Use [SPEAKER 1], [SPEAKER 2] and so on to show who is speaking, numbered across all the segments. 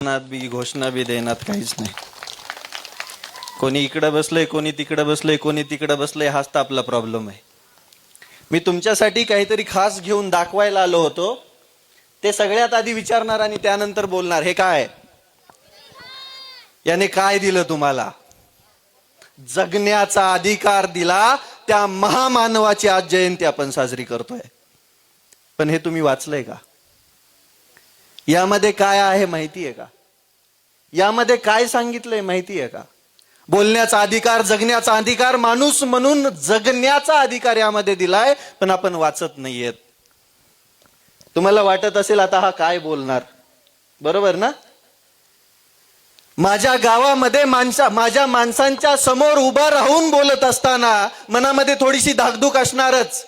[SPEAKER 1] बी घोषणा बी देण्यात काहीच नाही. कोणी इकडे बसलंय, कोणी तिकडे बसलंय, कोणी तिकडे बसलंय, हाच तर आपला प्रॉब्लेम आहे. मी तुमच्यासाठी काहीतरी खास घेऊन दाखवायला आलो होतो. ते सगळ्यात आधी विचारणार आणि त्यानंतर बोलणार. हे काय? याने काय दिलं तुम्हाला? जगण्याचा अधिकार दिला. त्या महामानवाची आज जयंती आपण साजरी करतोय. पण हे तुम्ही वाचलंय का? यामध्ये काय आहे माहिती आहे का? यामध्ये काय सांगितलंय माहिती आहे का? बोलण्याचा अधिकार, जगण्याचा अधिकार, माणूस म्हणून जगण्याचा अधिकार यामध्ये दिलाय. पण आपण वाचत नाहीयेत. तुम्हाला वाटत असेल आता हा काय बोलणार, बरोबर ना? माझ्या गावामध्ये माझ्या माणसांच्या समोर उभा राहून बोलत असताना मनामध्ये थोडीशी धाकधूक असणारच.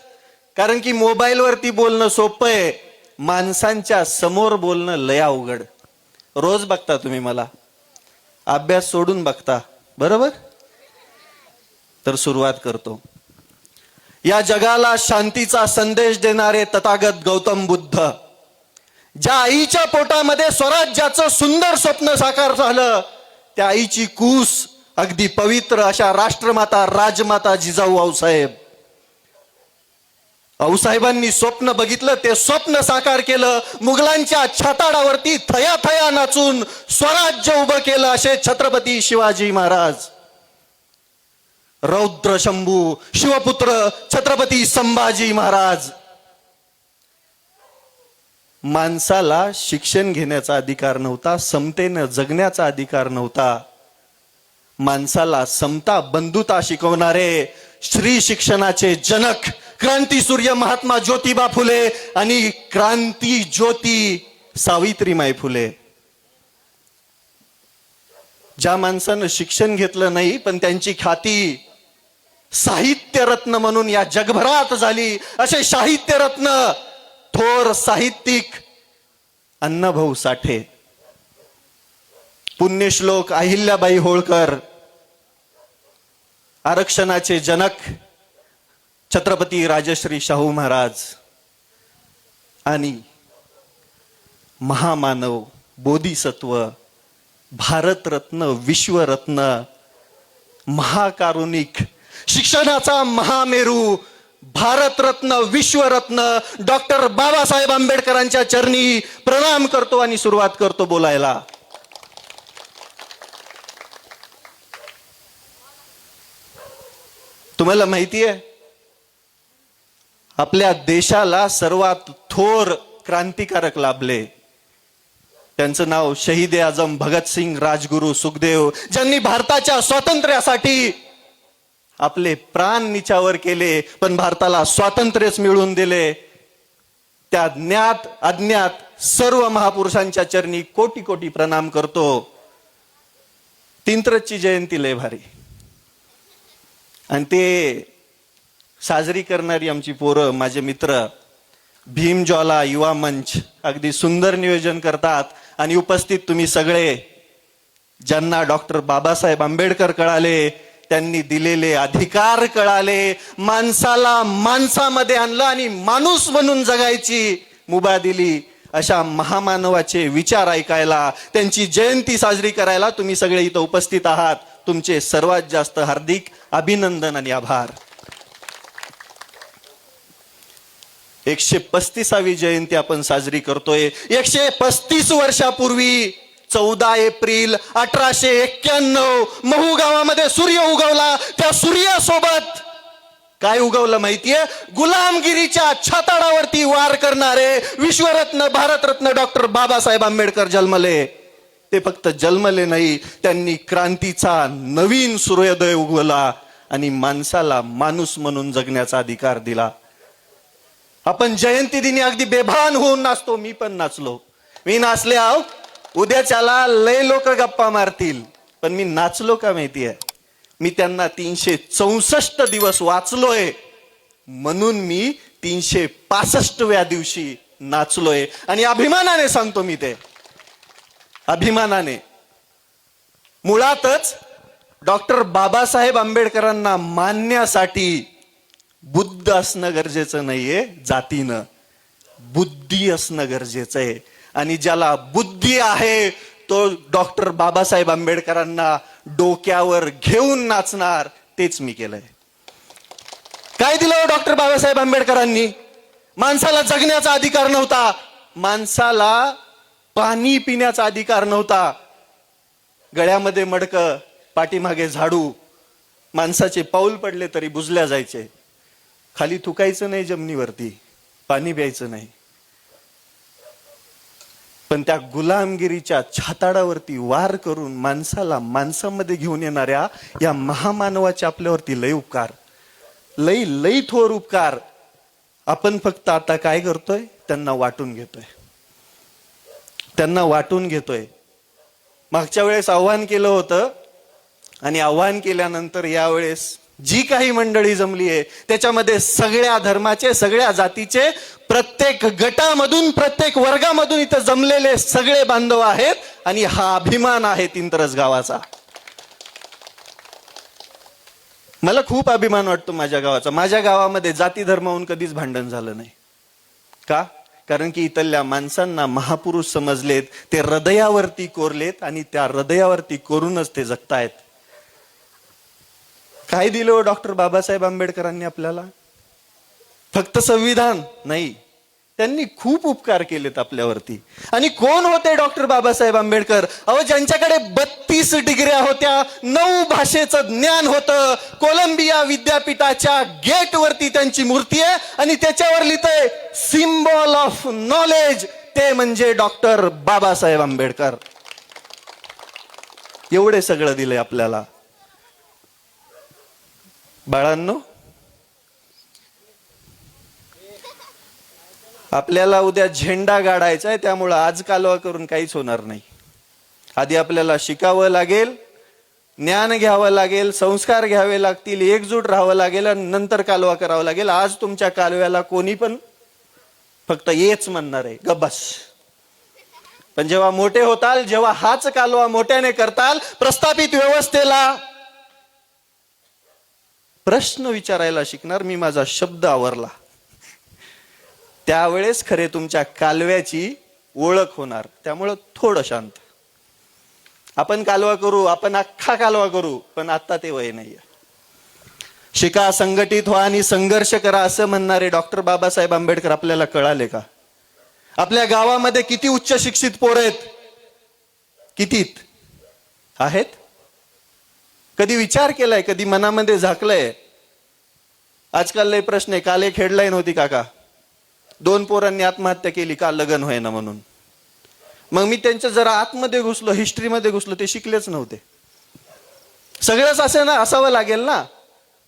[SPEAKER 1] कारण की मोबाईलवरती बोलणं सोपं आहे, माणसांच्या समोर बोलणं लय अवघड. रोज बघता तुम्ही मला, अभ्यास सोडून बघता, बरोबर? तर सुरुवात करतो. या जगाला शांतीचा संदेश देणारे तथागत गौतम बुद्ध, ज्या आईच्या पोटामध्ये स्वराज्याचं सुंदर स्वप्न साकार झालं, त्या आईची कूस अगदी पवित्र अशा राष्ट्रमाता राजमाता जिजाऊ आऊसाहेब. आऊसाहेबांनी स्वप्न बघितलं, ते स्वप्न साकार केलं. मुघलांच्या छाताडावरती थया थया नाचून स्वराज्य उभं केलं असे छत्रपती शिवाजी महाराज. रौद्र शंभू शिवपुत्र छत्रपती संभाजी महाराज. माणसाला शिक्षण घेण्याचा अधिकार नव्हता, समतेनं जगण्याचा अधिकार नव्हता. माणसाला समता बंधुता शिकवणारे श्री शिक्षणाचे जनक क्रांतीसूर्य महात्मा ज्योतिबा फुले आणि क्रांती ज्योती सावित्रीमाई फुले. ज्या माणसानं शिक्षण घेतलं नाही पण त्यांची ख्याती साहित्यरत्न म्हणून या जगभरात झाली, असे साहित्यरत्न थोर साहित्यिक अण्णाभाऊ साठे, पुण्यश्लोक अहिल्याबाई होळकर, आरक्षणाचे जनक छत्रपती राजश्री शाहू महाराज आणि महामानव बोधिसत्व भारतरत्न विश्वरत्न महाकारुणिक शिक्षणाचा महामेरू भारतरत्न विश्वरत्न डॉक्टर बाबासाहेब आंबेडकरांच्या चरणी प्रणाम करतो आणि सुरुवात करतो बोलायला. तुम्हाला माहिती आहे, आपल्या देशाला सर्वात थोर क्रांतिकारक लाभले. त्यांचं नाव शहीद आजम भगतसिंग राजगुरू सुखदेव, ज्यांनी भारताच्या स्वातंत्र्यासाठी आपले प्राण निछावर केले पण भारताला स्वातंत्र्यच मिळवून दिले. त्या ज्ञात अज्ञात सर्व महापुरुषांच्या चरणी कोटी कोटी प्रणाम करतो. तीनत्रची जयंती लय भारी, आणि ते साजरी करणारी आमची पोरं, माझे मित्र भीम ज्वाला युवा मंच अगदी सुंदर नियोजन करतात. आणि उपस्थित तुम्ही सगळे, ज्यांना डॉक्टर बाबासाहेब आंबेडकर कळाले, त्यांनी दिलेले अधिकार कळाले, माणसाला माणसामध्ये आणलं आणि माणूस म्हणून जगायची मुभा दिली, अशा महामानवाचे विचार ऐकायला, त्यांची जयंती साजरी करायला तुम्ही सगळे इथं उपस्थित आहात. तुमचे सर्वात जास्त हार्दिक अभिनंदन आणि आभार. 135वी जयंती आपण साजरी करतोय. 135 वर्षापूर्वी 14 एप्रिल 1891 महू गावामध्ये सूर्य उगवला. त्या सूर्यासोबत काय उगवलं माहितीये? गुलामगिरीच्या छाताडावरती वार करणारे विश्वरत्न भारतरत्न डॉक्टर बाबासाहेब आंबेडकर जन्मले. ते फक्त जन्मले नाही, त्यांनी क्रांतीचा नवीन सूर्योदय उगवला आणि माणसाला माणूस म्हणून जगण्याचा अधिकार दिला. आपण जयंती दिनी अगदी बेभान होऊन नाचतो. मी पण नाचलो. मी नाचले आहो. उद्याच्याला लय लोक गप्पा मारतील, पण मी नाचलो का माहितीये? मी त्यांना 364 दिवस वाचलोय, म्हणून मी 365व्या दिवशी नाचलोय. आणि अभिमानाने सांगतो मी ते, अभिमानाने. मुळातच डॉक्टर बाबासाहेब आंबेडकरांना मानण्यासाठी बुद्ध असणं गरजेचं नाहीये, जातीनं बुद्धी असणं गरजेचं आहे. आणि ज्याला बुद्धी आहे तो डॉक्टर बाबासाहेब आंबेडकरांना डोक्यावर घेऊन नाचणार, तेच मी केलंय. काय दिलं डॉक्टर बाबासाहेब आंबेडकरांनी? माणसाला जगण्याचा अधिकार नव्हता, माणसाला पाणी पिण्याचा अधिकार नव्हता. गळ्यामध्ये मडकं, पाठीमागे झाडू, माणसाचे पाऊल पडले तरी बुजल्या जायचे. खाली थुकायचं नाही, जमिनीवरती पाणी प्यायचं नाही. पण त्या गुलामगिरीच्या छाताडावरती वार करून माणसाला माणसामध्ये घेऊन येणाऱ्या या महामानवाचे आपल्यावरती लय उपकार, लई लई थोर उपकार. आपण फक्त आता काय करतोय? त्यांना वाटून घेतोय, त्यांना वाटून घेतोय. मागच्या वेळेस आव्हान केलं होतं आणि आव्हान केल्यानंतर यावेळेस जी काही मंडळी जमली आहे त्याच्यामध्ये सगळ्या धर्माचे, सगळ्या जातीचे, प्रत्येक गटामधून, प्रत्येक वर्गामधून इथं जमलेले सगळे बांधव आहेत. आणि हा अभिमान आहे इंतरस गावाचा. मला खूप अभिमान वाटतो माझ्या गावाचा. माझ्या गावामध्ये जाती धर्मावरून कधीच भांडण झालं नाही. का? कारण की इथल्या माणसांना महापुरुष समजलेत, ते हृदयावरती कोरलेत आणि त्या हृदयावरती कोरूनच ते जगतायत. काय दिलं डॉक्टर बाबासाहेब आंबेडकरांनी आपल्याला? फक्त संविधान नाही, त्यांनी खूप उपकार केलेत आपल्यावरती. आणि कोण होते डॉक्टर बाबासाहेब आंबेडकर? अहो, ज्यांच्याकडे 32 डिग्र्या होत्या, 9 भाषेचं ज्ञान होतं, कोलंबिया विद्यापीठाच्या गेटवरती त्यांची मूर्ती आहे आणि त्याच्यावर लिहितंय सिम्बॉल ऑफ नॉलेज, ते म्हणजे डॉक्टर बाबासाहेब आंबेडकर. एवढे सगळं दिलंय आपल्याला. बाळांनो, आपल्याला उद्या झेंडा गाडायचा आहे, त्यामुळं आज कालवा करून काहीच होणार नाही. आधी आपल्याला शिकावं लागेल, ज्ञान घ्यावं लागेल, संस्कार घ्यावे लागतील, एकजूट राहावं लागेल आणि नंतर कालवा करावा लागेल. आज तुमच्या कालव्याला कोणी पण फक्त येच म्हणणार आहे, गब्बस. पण जेव्हा मोठे होताल, जेव्हा हाच कालवा मोठ्याने करताल, प्रस्थापित व्यवस्थेला प्रश्न विचारायला शिकणार, मी माझा शब्द आवरला, त्यावेळेस खरे तुमच्या कालव्याची ओळख होणार. त्यामुळं थोडं शांत. आपण कालवा करू, आपण अख्खा कालवा करू, पण आता ते वय नाहीये. शिका, संघटित व्हा आणि संघर्ष करा असं म्हणणारे डॉक्टर बाबासाहेब आंबेडकर आपल्याला कळाले का? आपल्या गावामध्ये किती उच्च शिक्षित पोर आहेत? कितीत आहेत? कधी विचार केलाय? कधी मनामध्ये झाकलंय? आजकाल लय प्रश्न आहे. काल एक हेडलाईन होती, काका 2 पोरांनी आत्महत्या केली का? लग्न होईना म्हणून. मग मी त्यांच्या जरा आतमध्ये घुसलो, हिस्ट्रीमध्ये घुसलो, ते शिकलेच नव्हते. सगळंच असं ना असावं लागेल ना.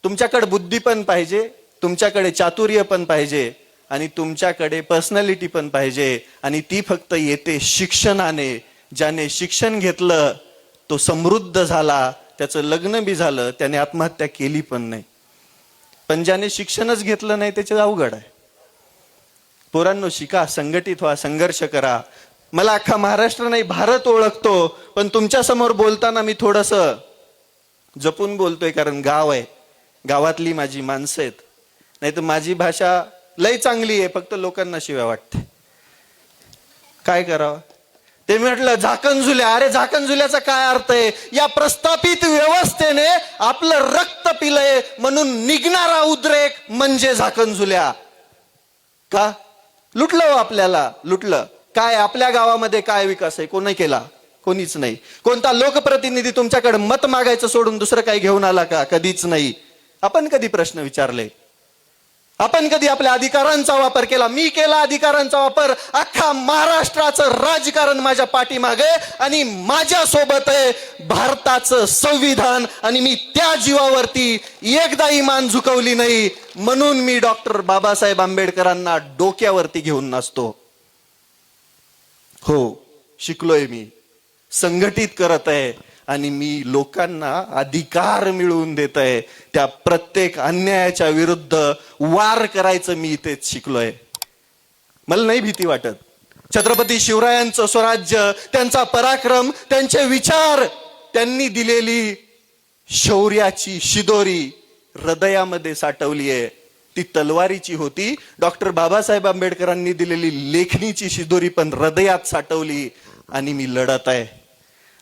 [SPEAKER 1] तुमच्याकडे बुद्धी पण पाहिजे, तुमच्याकडे चातुर्य पण पाहिजे आणि तुमच्याकडे पर्सनॅलिटी पण पाहिजे. आणि ती फक्त येते शिक्षणाने. ज्याने शिक्षण घेतलं तो समृद्ध झाला, त्याचं लग्न बी झालं, त्याने आत्महत्या केली पण नाही. पण ज्याने शिक्षणच घेतलं नाही त्याचे अवघड आहे. पोरांनो, शिका, संघटित व्हा, संघर्ष करा. मला अख्खा महाराष्ट्र नाही, भारत ओळखतो, पण तुमच्या समोर बोलताना मी थोडस जपून बोलतोय, कारण गाव आहे, गावातली माझी माणसं आहेत. नाही तर माझी भाषा लय चांगली आहे, फक्त लोकांना शिव्या वाटते. काय करावं? ते म्हटलं झाकणझुल्या. अरे झाकणझुल्याचा काय अर्थ आहे? या प्रस्थापित व्यवस्थेने आपलं रक्त पिलंय म्हणून निघणारा उद्रेक म्हणजे झाकणझुल्या. का? लुटलं हो आपल्याला, लुटलं. काय आपल्या गावामध्ये काय विकास आहे? कोणी केला? कोणीच नाही. कोणता लोकप्रतिनिधी तुमच्याकडे मत मागायचं सोडून दुसरं काही घेऊन आला का? कधीच नाही. आपण कधी प्रश्न विचारले? आपण कधी आपल्या अधिकारांचा वापर केला? मी केला अधिकारांचा वापर. अख्खा महाराष्ट्राचं राजकारण माझ्या पाठीमागे आणि माझ्या सोबत आहे भारताचं संविधान, आणि मी त्या जीवावरती एकदाही मान झुकवली नाही. म्हणून मी डॉक्टर बाबासाहेब आंबेडकरांना डोक्यावरती घेऊन नाचतो. हो, शिकलोय मी, संघटित करत आहे आणि मी लोकांना अधिकार मिळवून देत आहे. त्या प्रत्येक अन्यायाच्या विरुद्ध वार करायचं मी इथेच शिकलोय. मला नाही भीती वाटत. छत्रपती शिवरायांचं स्वराज्य, त्यांचा पराक्रम, त्यांचे विचार, त्यांनी दिलेली शौर्याची शिदोरी हृदयामध्ये साठवली आहे. ती तलवारीची होती. डॉक्टर बाबासाहेब आंबेडकरांनी दिलेली लेखणीची शिदोरी पण हृदयात साठवली आणि मी लढत आहे.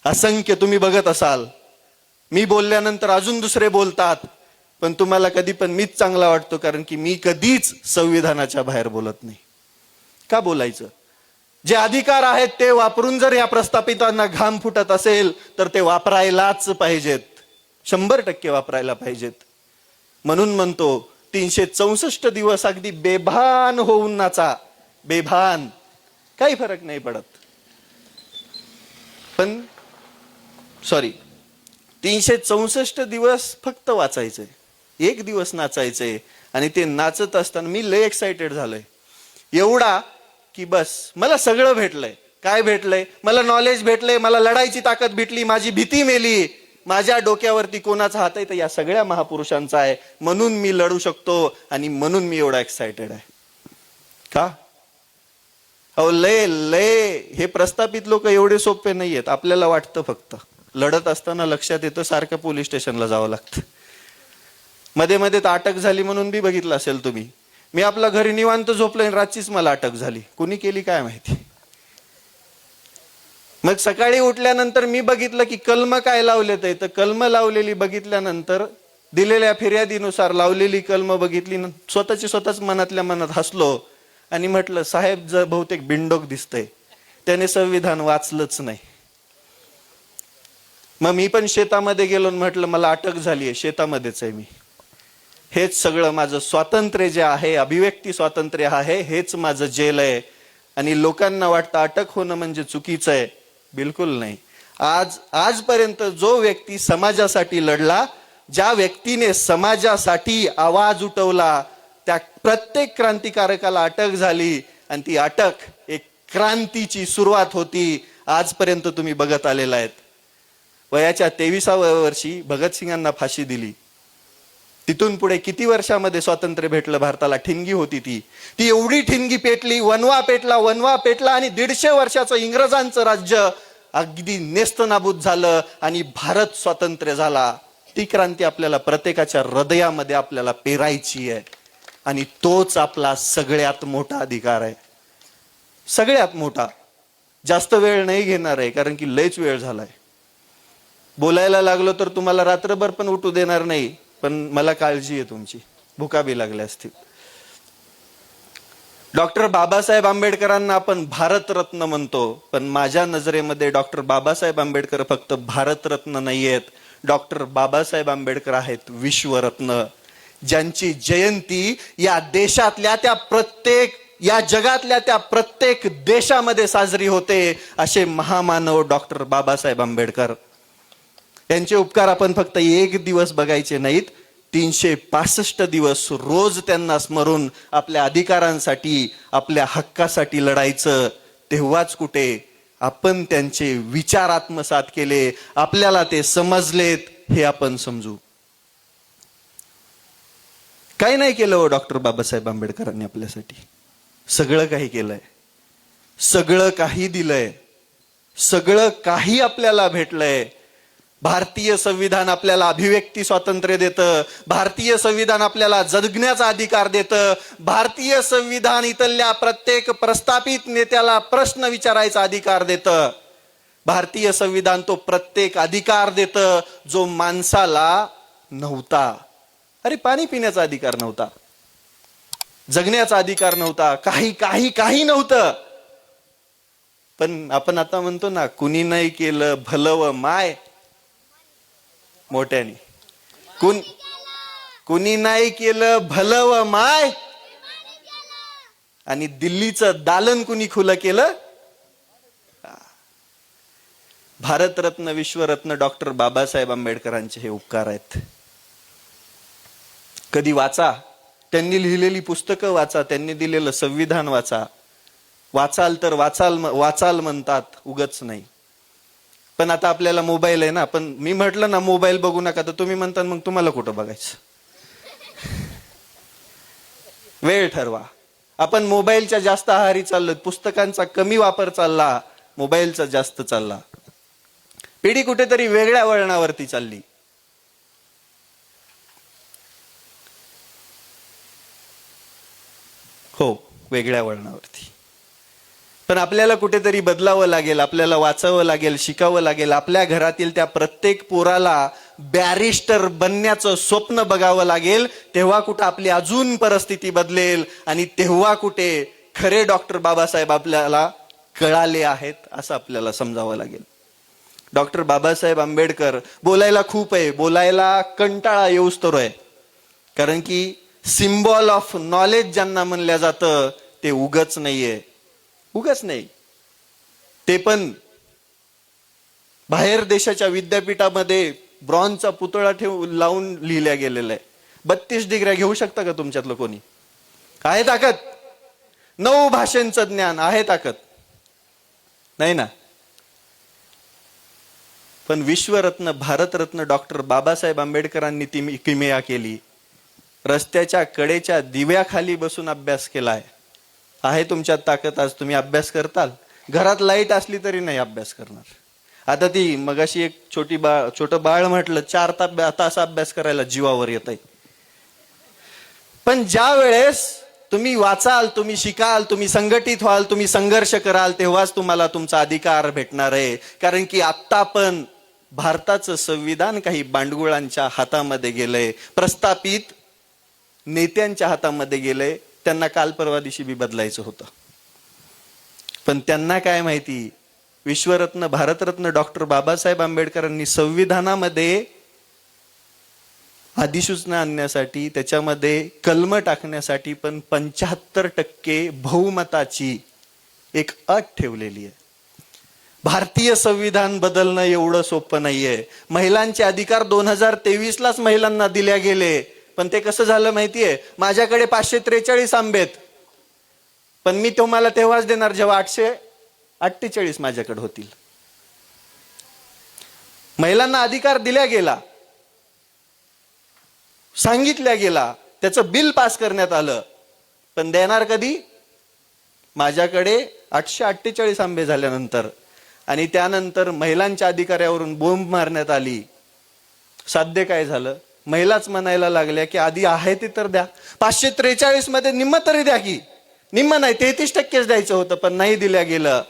[SPEAKER 1] असंख्य तुम्ही बघत असाल, मी बोलल्यानंतर अजून दुसरे बोलतात, पण तुम्हाला कधी पण मीच चांगला वाटतो, कारण की मी कधीच संविधानाच्या बाहेर बोलत नाही. का बोलायचं? जे अधिकार आहेत ते वापरून जर या प्रस्थापितांना घाम फुटत असेल तर ते वापरायलाच पाहिजेत, 100% वापरायला पाहिजेत. म्हणून म्हणतो 364 दिवस अगदी बेभान होऊन नाचा, बेभान, काही फरक नाही पडत. पण 364 दिवस फक्त वाचायचंय, एक दिवस नाचायचंय. आणि ते नाचत असताना मी लय एक्साइटेड झालोय, एवढा की बस मला सगळं भेटलंय. काय भेटलंय? मला नॉलेज भेटलंय, मला लढायची ताकद भेटली, माझी भीती मेली, माझ्या डोक्यावरती कोणाचा हात आहे तर या सगळ्या महापुरुषांचा आहे, म्हणून मी लढू शकतो आणि म्हणून मी एवढा एक्साइटेड आहे. का? अहो लय लय हे प्रस्थापित लोक एवढे सोपे नाहीयेत. आपल्याला वाटतं फक्त, लढत असताना लक्षात येतं सारखं पोलीस स्टेशनला जावं लागतं. मध्ये मध्ये तर अटक झाली म्हणून बी बघितलं असेल तुम्ही. मी आपला घरी निवांत झोपलोय, रातचीच मला अटक झाली. कुणी केली काय माहिती. मग सकाळी उठल्यानंतर मी बघितलं की कलम काय लावलेत आहे, तर कलम लावलेली बघितल्यानंतर दिलेल्या फिर्यादीनुसार लावलेली कलम बघितली, स्वतःच मनातल्या मनात हसलो आणि म्हटलं साहेब जर बहुतेक बिंडोक दिसतंय, त्याने संविधान वाचलंच नाही. मग मी पण शेतामध्ये गेलो आणि म्हटलं मला अटक झालीये, शेतामध्येच आहे मी, हेच सगळं माझं स्वातंत्र्य जे आहे, अभिव्यक्ती स्वातंत्र्य आहे, हेच माझं जेल आहे. आणि लोकांना वाटतं अटक होणं म्हणजे चुकीचं आहे. बिलकुल नाही. आजपर्यंत जो व्यक्ती समाजासाठी लढला, ज्या व्यक्तीने समाजासाठी आवाज उठवला, त्या प्रत्येक क्रांतिकारकाला अटक झाली आणि ती अटक एक क्रांतीची सुरुवात होती. आजपर्यंत तुम्ही बघत आलेला आहेत. वयाच्या 23व्या वर्षी भगतसिंगांना फाशी दिली. तिथून पुढे किती वर्षामध्ये स्वातंत्र्य भेटलं भारताला? ठिणगी होती ती एवढी ठिणगी पेटली, वनवा पेटला आणि 150 वर्षाचं इंग्रजांचं राज्य अगदी नेस्तनाबूत झालं आणि भारत स्वातंत्र्य झाला. ती क्रांती आपल्याला प्रत्येकाच्या हृदयामध्ये आपल्याला पेरायची आहे आणि तोच आपला सगळ्यात मोठा अधिकार आहे, सगळ्यात मोठा. जास्त वेळ नाही घेणार आहे, कारण की लयच वेळ झालाय. बोलायला लागलो तर तुम्हाला रात्रभर पण उठू देणार नाही, पण मला काळजी आहे तुमची, भुका बी लागल्या असतील. डॉक्टर बाबासाहेब आंबेडकरांना आपण भारतरत्न म्हणतो, पण माझ्या नजरेमध्ये डॉक्टर बाबासाहेब आंबेडकर फक्त भारतरत्न नाहीयेत. डॉक्टर बाबासाहेब आंबेडकर आहेत विश्वरत्न, ज्यांची जयंती या देशातल्या त्या प्रत्येक, या जगातल्या त्या प्रत्येक देशामध्ये साजरी होते. असे महामानव डॉक्टर बाबासाहेब आंबेडकर. त्यांचे उपकार आपण फक्त एक दिवस बघायचे नाहीत, 365 दिवस रोज त्यांना स्मरून आपल्या अधिकारांसाठी, आपल्या हक्कासाठी लढायचं. तेव्हाच कुठे आपण त्यांचे विचार आत्मसात केले, आपल्याला ते समजलेत हे आपण समजू. काही नाही केलं हो डॉक्टर बाबासाहेब आंबेडकरांनी आपल्यासाठी. सगळं काही केलंय, सगळं काही दिलंय, सगळं काही आपल्याला भेटलंय. भारतीय संविधान आपल्याला अभिव्यक्ती स्वातंत्र्य देतं, भारतीय संविधान आपल्याला जगण्याचा अधिकार देतं, भारतीय संविधान इथल्या प्रत्येक प्रस्थापित नेत्याला प्रश्न विचारायचा अधिकार देतं, भारतीय संविधान तो प्रत्येक अधिकार देतं जो माणसाला नव्हता. अरे पाणी पिण्याचा अधिकार नव्हता, जगण्याचा अधिकार नव्हता, काही काही काही नव्हतं. पण आपण आता म्हणतो ना, कुणी नाही केलं भलं व माय मोठ्याने, कुणी नाही केलं भलं व माय, आणि दिल्लीचं दालन कुणी खुलं केलं. भारतरत्न विश्वरत्न डॉक्टर बाबासाहेब आंबेडकरांचे हे उपकार आहेत. कधी वाचा, त्यांनी लिहिलेली पुस्तकं वाचा, त्यांनी दिलेलं संविधान वाचा. वाचाल तर वाचाल म्हणतात, उगच नाही. पण आता आपल्याला मोबाईल आहे ना, पण मी म्हटलं ना मोबाईल बघू नका, तर तुम्ही म्हणता मग तुम्हाला कुठं बघायचं. वेळ ठरवा. आपण मोबाईलच्या जास्त आहारी चाललोय, पुस्तकांचा कमी वापर चालला, मोबाईलचा जास्त चालला. पिढी कुठेतरी वेगळ्या वळणावरती चालली. हो, वेगळ्या वळणावरती. पण आपल्याला कुठेतरी बदलावं लागेल, आपल्याला वाचावं लागेल, शिकावं लागेल. आपल्या घरातील त्या प्रत्येक पोराला बॅरिस्टर बनण्याचं स्वप्न बघावं लागेल. तेव्हा कुठं आपली अजून परिस्थिती बदलेल आणि तेव्हा कुठे खरे डॉक्टर बाबासाहेब आपल्याला कळाले आहेत असं आपल्याला समजावं लागेल. डॉक्टर बाबासाहेब आंबेडकर बोलायला खूप आहे, बोलायला कंटाळा येऊस्तोवर आहे. कारण की सिम्बॉल ऑफ नॉलेज ज्यांना म्हणलं जातं ते उगच नाहीये, उगच नाही. ते पण बाहेर देशाच्या विद्यापीठामध्ये ब्रॉन्झचा पुतळा लावून लिहिल्या गेलेला आहे. 32 डिग्र्या घेऊ शकता का तुमच्यातलं कोणी? आहे ताकद? 9 भाषांचं ज्ञान आहे ताकद? नाही ना. पण विश्वरत्न भारतरत्न डॉक्टर बाबासाहेब आंबेडकरांनी ती किमया केली. रस्त्याच्या कडेच्या दिव्याखाली बसून अभ्यास केलाय. आहे तुमच्यात ताकद? आज तुम्ही अभ्यास करताल? घरात लाईट असली तरी नाही अभ्यास करणार. आता ती मगाशी एक छोटं बाळ म्हटलं 4 तास अभ्यास करायला जीवावर येत आहे. पण ज्या वेळेस तुम्ही वाचाल, तुम्ही शिकाल, तुम्ही संघटित व्हाल, तुम्ही संघर्ष कराल, तेव्हाच तुम्हाला तुमचा अधिकार भेटणार आहे. कारण की आत्ता पण भारताचं संविधान काही बांडगुळांच्या हातामध्ये गेलंय, प्रस्थापित नेत्यांच्या हातामध्ये गेलंय. त्यांना काल परवा दिवशी बी बदलायचं होतं. पण त्यांना काय माहिती, विश्वरत्न भारतरत्न डॉक्टर बाबासाहेब आंबेडकरांनी संविधानामध्ये अधिसूचना आणण्यासाठी, त्याच्यामध्ये कलम टाकण्यासाठी पण 75% बहुमताची एक अट ठेवलेली आहे. भारतीय संविधान बदलणं एवढं सोपं नाहीये. महिलांचे अधिकार 2023लाच महिलांना दिले गेले. पण ते कसं झालं माहितीये? माझ्याकडे 543 आंबे आहेत, पण मी तुम्हाला तेव्हाच देणार जेव्हा 848 माझ्याकडे होतील. महिलांना अधिकार दिला गेला, सांगितल्या गेला, त्याचं बिल पास करण्यात आलं, पण देणार कधी? माझ्याकडे 848 आंबे झाल्यानंतर. आणि त्यानंतर महिलांच्या अधिकारावरून बोंब मारण्यात आली. साध्य काय झालं? महिलाच म्हणायला लागल्या की आधी आहे ते तर द्या. 543 मध्ये निम्म तरी द्या की. निम्म नाही, 33% द्यायचं होतं, पण नाही दिल्या गेलं.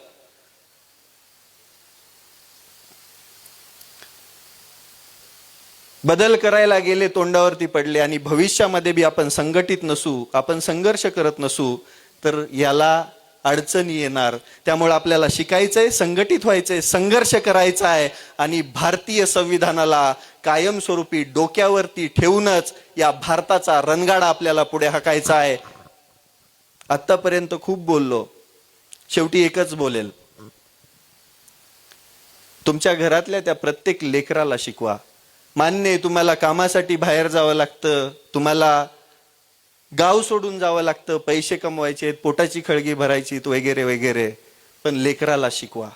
[SPEAKER 1] बदल करायला गेले, तोंडावरती पडले. आणि भविष्यामध्ये बी आपण संघटित नसू, आपण संघर्ष करत नसू तर याला अडचणी येणार. त्यामुळे आपल्याला शिकायचंय, संघटित व्हायचंय, संघर्ष करायचा आहे आणि भारतीय संविधानाला कायमस्वरूपी डोक्यावरती ठेवूनच या भारताचा रणगाडा आपल्याला पुढे हाकायचा आहे. आतापर्यंत खूप बोललो, शेवटी एकच बोलेल. तुमच्या घरातल्या त्या प्रत्येक लेकराला शिकवा. मान्य आहे तुम्हाला कामासाठी बाहेर जावं लागतं, तुम्हाला गाव सोडून जावं लागतं, पैसे कमवायचे, पोटाची खळगी भरायची वगैरे वगैरे, पण लेकराला शिकवा.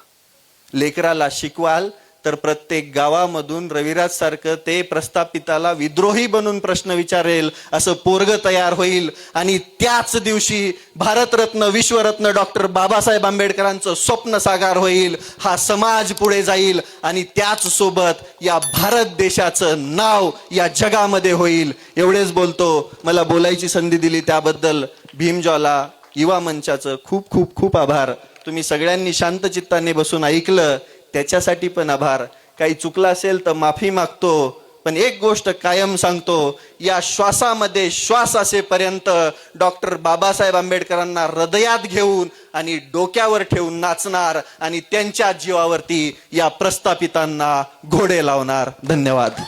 [SPEAKER 1] लेकराला शिकवाल तर प्रत्येक गावामधून रविराज सारखं ते प्रस्थापिताला विद्रोही बनून प्रश्न विचारेल असं पोरग तयार होईल. आणि त्याच दिवशी भारतरत्न विश्वरत्न डॉक्टर बाबासाहेब आंबेडकरांचं स्वप्न साकार होईल. हा समाज पुढे जाईल आणि त्याच सोबत या भारत देशाचं नाव या जगामध्ये होईल. एवढेच बोलतो. मला बोलायची संधी दिली त्याबद्दल भीमज्वाला युवा मंचाचं खूप खूप खूप आभार. तुम्ही सगळ्यांनी शांत चित्ताने बसून ऐकलं त्याच्यासाठी पण आभार. काही चुकलं असेल तर माफी मागतो. पण एक गोष्ट कायम सांगतो, या श्वासामध्ये श्वास असेपर्यंत डॉक्टर बाबासाहेब आंबेडकरांना हृदयात घेऊन आणि डोक्यावर ठेवून नाचणार आणि त्यांच्या जीवावरती या प्रस्थापितांना घोडे लावणार. धन्यवाद.